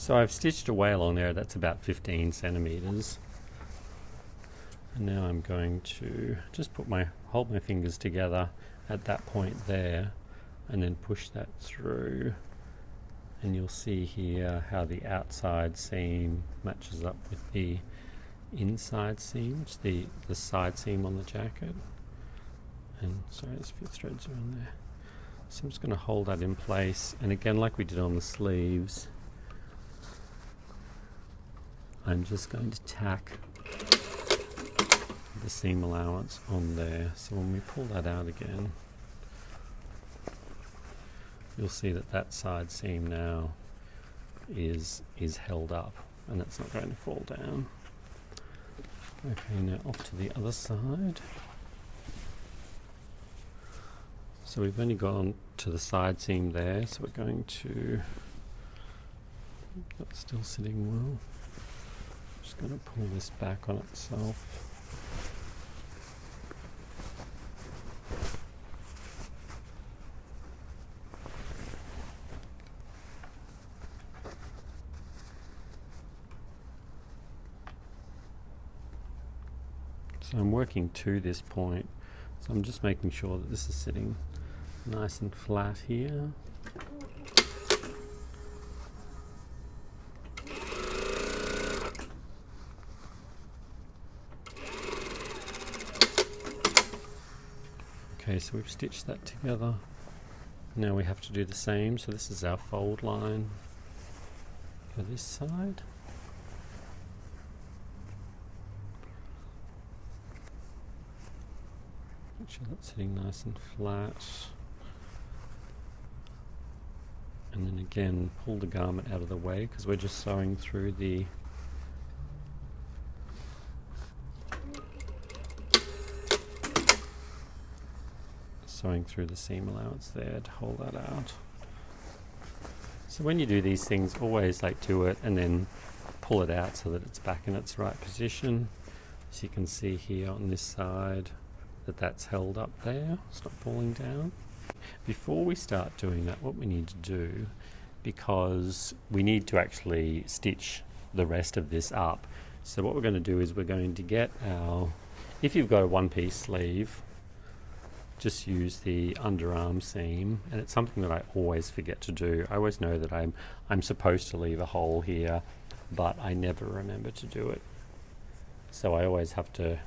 So I've stitched away along there, that's about 15 centimeters. And now I'm going to just hold my fingers together at that point there and then push that through. And you'll see here how the outside seam matches up with the inside seam, which is the side seam on the jacket. And sorry, there's a few threads around there. So I'm just going to hold that in place, and again, like we did on the sleeves, I'm just going to tack the seam allowance on there. So when we pull that out again, you'll see that that side seam now is held up, and it's not going to fall down. Okay, now off to the other side. So we've only gone to the side seam there, so we're going to, that's still sitting well. Just going to pull this back on itself. So I'm working to this point, so I'm just making sure that this is sitting nice and flat here. Okay, so we've stitched that together. Now we have to do the same, so this is our fold line for this side. Make sure that's sitting nice and flat. And then again, pull the garment out of the way because we're just sewing through the seam allowance there to hold that out. So when you do these things, always do it and then pull it out so that it's back in its right position. So you can see here on this side that that's held up there, it's not falling down. Before we start doing that, what we need to do, because we need to actually stitch the rest of this up, so what we're going to do is we're going to get if you've got a one-piece sleeve, just use the underarm seam, and it's something that I always forget to do. I always know that I'm supposed to leave a hole here, but I never remember to do it. So I always have to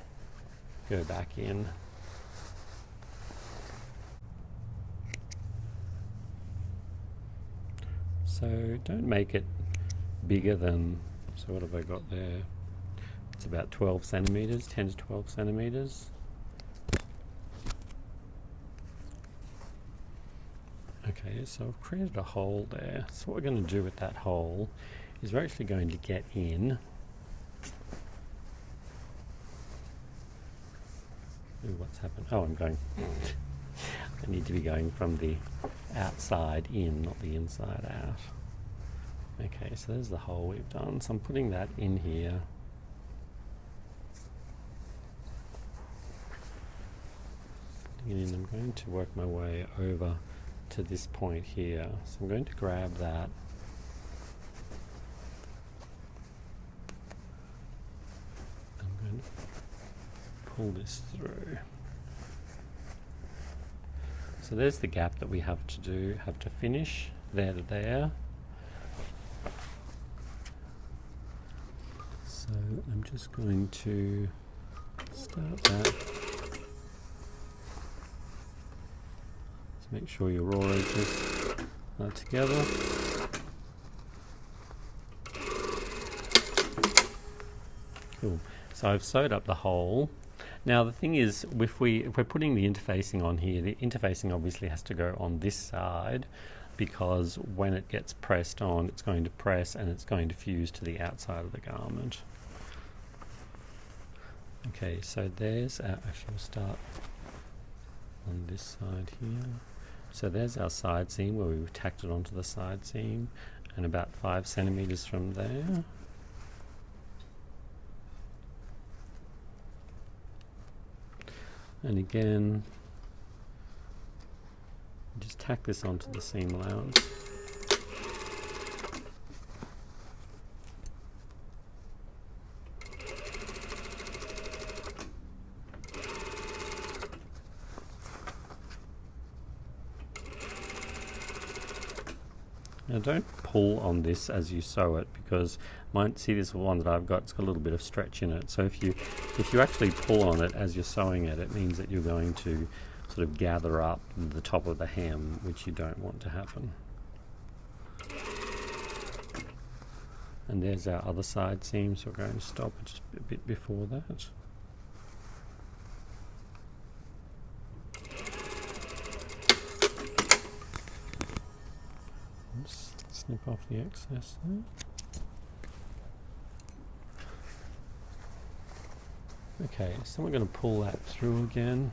go back in. So don't make it bigger than, so what have I got there? It's about 12 centimeters, 10 to 12 centimeters. Okay, so I've created a hole there. So what we're going to do with that hole is we're actually going to get in. Ooh, what's happened? Oh, I'm going. I need to be going from the outside in, not the inside out. Okay, so there's the hole we've done. So I'm putting that in here. Putting it in, I'm going to work my way over to this point here. So I'm going to grab that. I'm going to pull this through. So there's the gap that we have to finish, there to there. So I'm just going to start that. Just make sure your raw edges are together. Cool. So I've sewed up the hole. Now the thing is, if we're putting the interfacing on here, the interfacing obviously has to go on this side, because when it gets pressed on, it's going to press and it's going to fuse to the outside of the garment. Okay, so there's our, actually we'll start on this side here. So there's our side seam where we've tacked it onto the side seam, and about 5 centimeters from there. And again, just tack this onto the seam allowance. Now don't pull on this as you sew it, because see this one that I've got, it's got a little bit of stretch in it. So if you actually pull on it as you're sewing it, it means that you're going to sort of gather up the top of the hem, which you don't want to happen. And there's our other side seam, so we're going to stop just a bit before that. Just snip off the excess there. Okay, so we're going to pull that through again.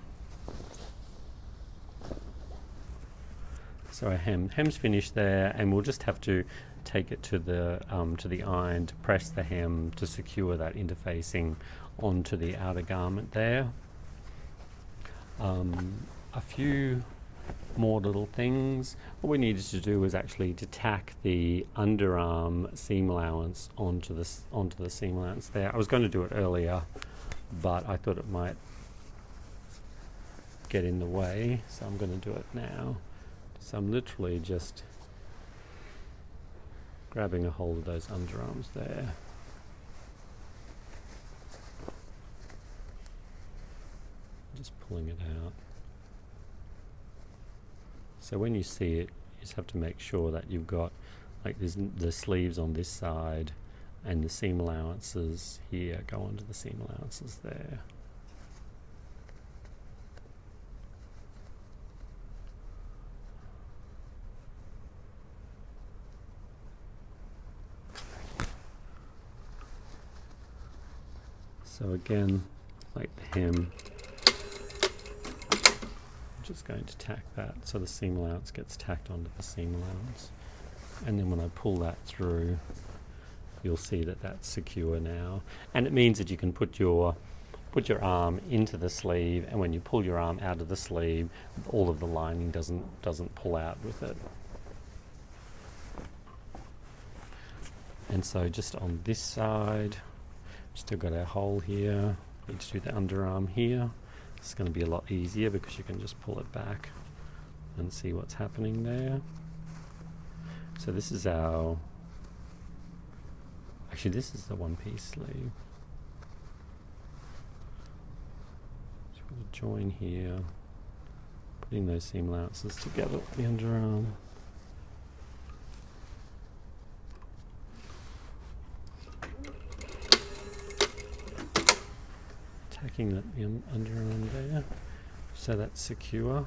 So our hem's finished there, and we'll just have to take it to the iron to press the hem to secure that interfacing onto the outer garment there. A few more little things. What we needed to do was actually to tack the underarm seam allowance onto the seam allowance there. I was going to do it earlier, but I thought it might get in the way, so I'm going to do it now. So I'm literally just grabbing a hold of those underarms there. Just pulling it out. So when you see it, you just have to make sure that you've got like the sleeves on this side, and the seam allowances here go onto the seam allowances there. So again, like the hem, I'm just going to tack that so the seam allowance gets tacked onto the seam allowance. And then when I pull that through, you'll see that that's secure now. And it means that you can put your arm into the sleeve, and when you pull your arm out of the sleeve, all of the lining doesn't pull out with it. And so just on this side, still got our hole here. Need to do the underarm here. It's going to be a lot easier because you can just pull it back and see what's happening there. So this is our, actually this is the one-piece sleeve. So we're going to join here, putting those seam allowances together with the underarm. Tacking the underarm there, so that's secure.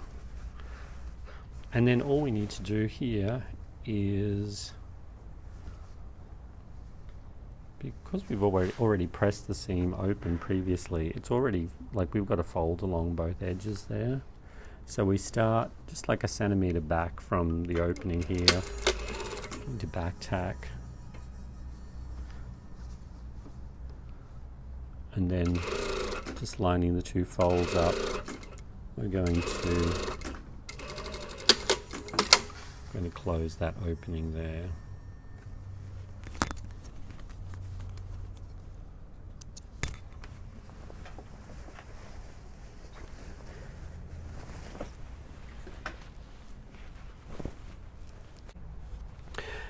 And then all we need to do here is, because we've already pressed the seam open previously, it's already, like, we've got a fold along both edges there. So we start just like 1 centimeter back from the opening here, into back tack. And then just lining the two folds up, we're going to close that opening there.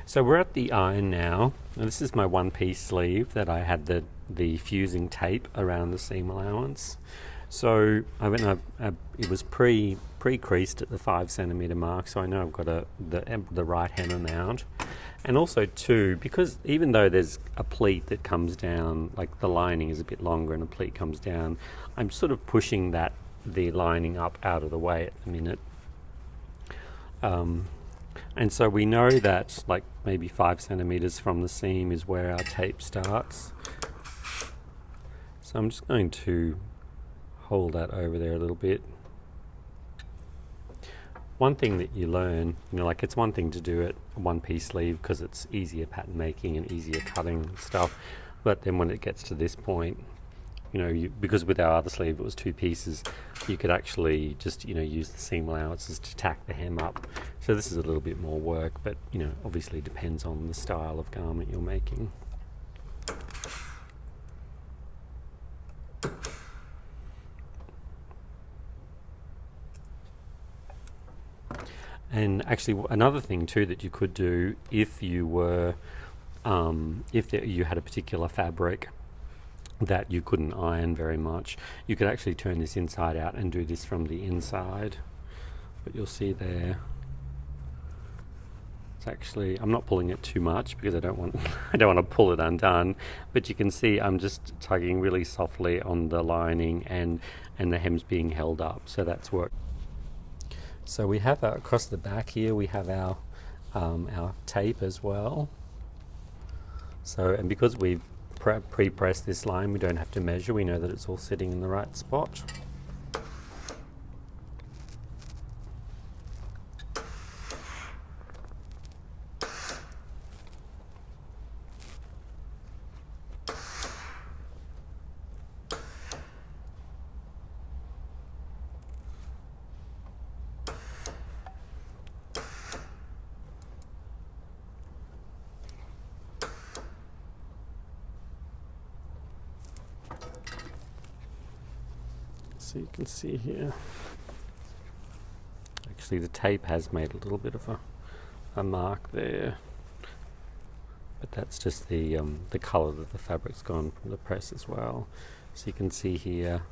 So we're at the iron now, and this is my one-piece sleeve that I had the fusing tape around the seam allowance. So it was pre-creased at the 5 centimeter mark, so I know I've got the right hem amount. And also too, because even though there's a pleat that comes down, like the lining is a bit longer and a pleat comes down, I'm sort of pushing the lining up out of the way at the minute. And so we know that like maybe 5 centimeters from the seam is where our tape starts. So I'm just going to hold that over there a little bit. One thing that you learn, like it's one thing to do it one-piece sleeve because it's easier pattern making and easier cutting stuff, but then when it gets to this point, because with our other sleeve it was 2 pieces, you could actually just use the seam allowances to tack the hem up. So this is a little bit more work, but obviously depends on the style of garment you're making. And actually, another thing too that you could do if you were, you had a particular fabric that you couldn't iron very much, you could actually turn this inside out and do this from the inside. But you'll see there, it's actually, I'm not pulling it too much because I don't want to pull it undone. But you can see I'm just tugging really softly on the lining, and the hem's being held up. So that's worked. So we have across the back here, we have our tape as well. So, and because we've pre-pressed this line, we don't have to measure. We know that it's all sitting in the right spot. So you can see here, actually the tape has made a little bit of a mark there, but that's just the colour that the fabric's gone from the press as well. So you can see here,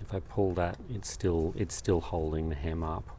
if I pull that, it's still holding the hem up.